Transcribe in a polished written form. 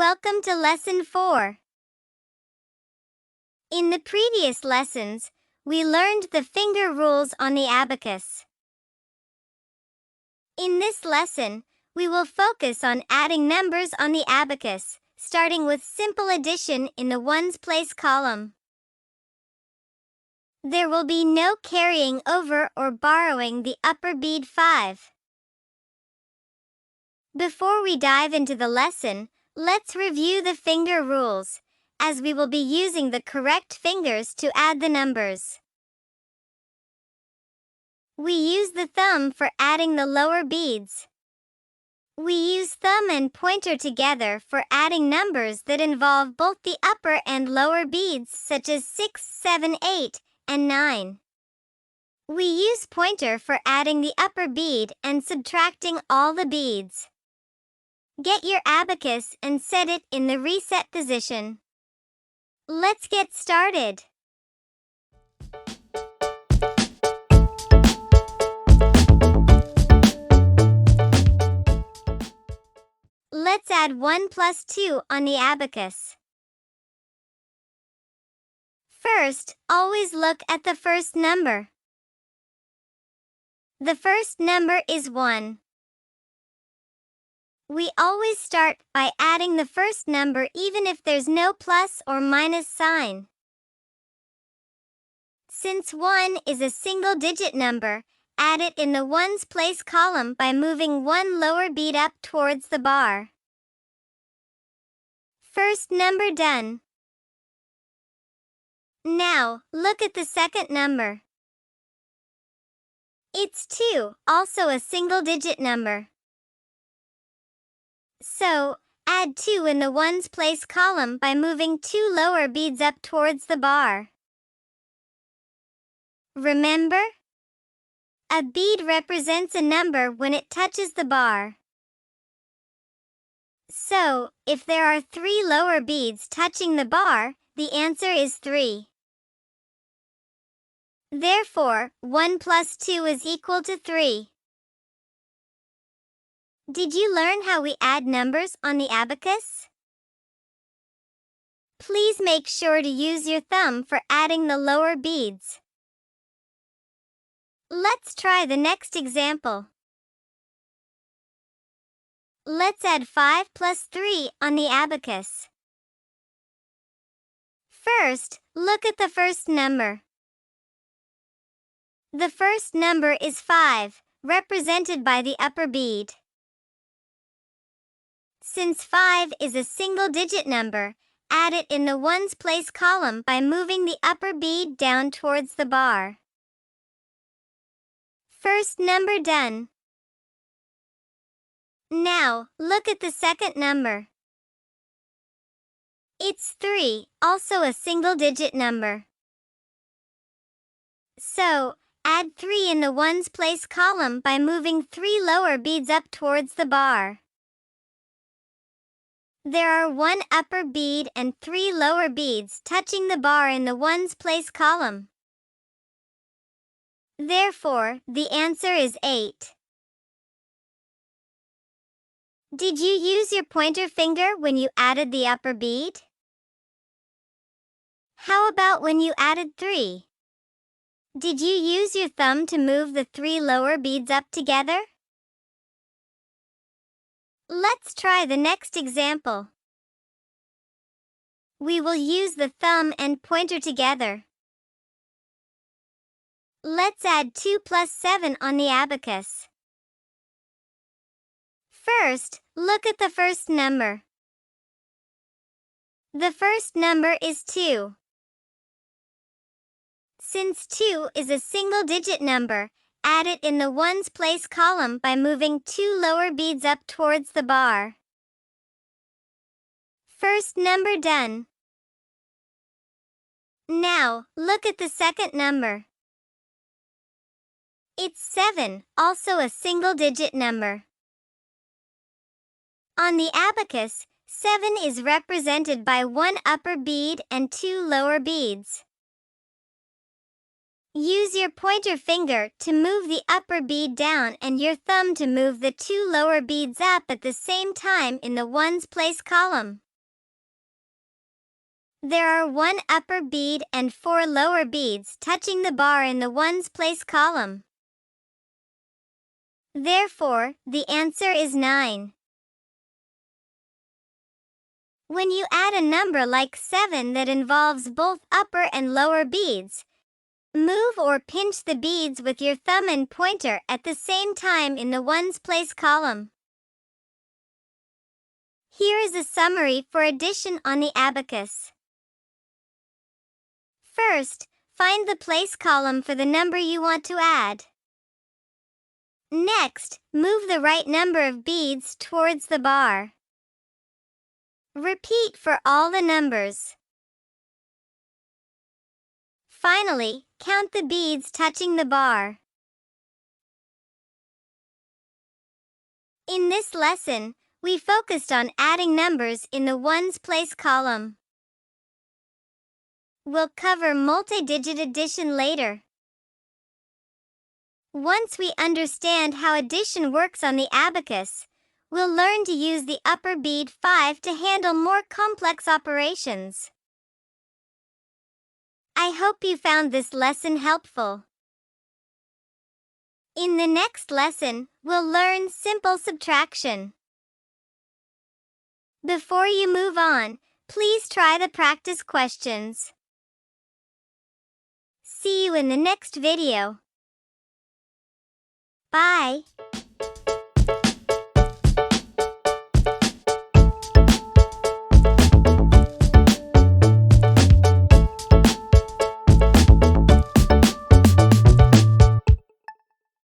Welcome to Lesson 4. In the previous lessons, we learned the finger rules on the abacus. In this lesson, we will focus on adding numbers on the abacus, starting with simple addition in the ones place column. There will be no carrying over or borrowing the upper bead 5. Before we dive into the lesson, let's review the finger rules, as we will be using the correct fingers to add the numbers. We use the thumb for adding the lower beads. We use thumb and pointer together for adding numbers that involve both the upper and lower beads such as 6, 7, 8, and 9. We use pointer for adding the upper bead and subtracting all the beads. Get your abacus and set it in the reset position. Let's get started. Let's add 1 plus 2 on the abacus. First, always look at the first number. The first number is 1. We always start by adding the first number even if there's no plus or minus sign. Since 1 is a single-digit number, add it in the ones place column by moving one lower bead up towards the bar. First number done. Now, look at the second number. It's 2, also a single-digit number. So, add 2 in the ones place column by moving 2 lower beads up towards the bar. Remember? A bead represents a number when it touches the bar. So, if there are 3 lower beads touching the bar, the answer is 3. Therefore, 1 plus 2 is equal to 3. Did you learn how we add numbers on the abacus? Please make sure to use your thumb for adding the lower beads. Let's try the next example. Let's add 5 plus 3 on the abacus. First, look at the first number. The first number is 5, represented by the upper bead. Since 5 is a single-digit number, add it in the ones place column by moving the upper bead down towards the bar. First number done. Now, look at the second number. It's 3, also a single-digit number. So, add 3 in the ones place column by moving 3 lower beads up towards the bar. There are 1 upper bead and 3 lower beads touching the bar in the ones place column. Therefore, the answer is 8. Did you use your pointer finger when you added the upper bead? How about when you added 3? Did you use your thumb to move the 3 lower beads up together? Let's try the next example. We will use the thumb and pointer together. Let's add 2 plus 7 on the abacus. First, look at the first number. The first number is 2. Since 2 is a single-digit number, add it in the ones place column by moving 2 lower beads up towards the bar. First number done. Now, look at the second number. It's 7, also a single-digit number. On the abacus, 7 is represented by 1 upper bead and 2 lower beads. Use your pointer finger to move the upper bead down and your thumb to move the 2 lower beads up at the same time in the ones place column. There are 1 upper bead and 4 lower beads touching the bar in the ones place column. Therefore, the answer is 9. When you add a number like 7 that involves both upper and lower beads, move or pinch the beads with your thumb and pointer at the same time in the ones place column. Here is a summary for addition on the abacus. First, find the place column for the number you want to add. Next, move the right number of beads towards the bar. Repeat for all the numbers. Finally, count the beads touching the bar. In this lesson, we focused on adding numbers in the ones place column. We'll cover multi-digit addition later. Once we understand how addition works on the abacus, we'll learn to use the upper bead 5 to handle more complex operations. I hope you found this lesson helpful. In the next lesson, we'll learn simple subtraction. Before you move on, please try the practice questions. See you in the next video. Bye.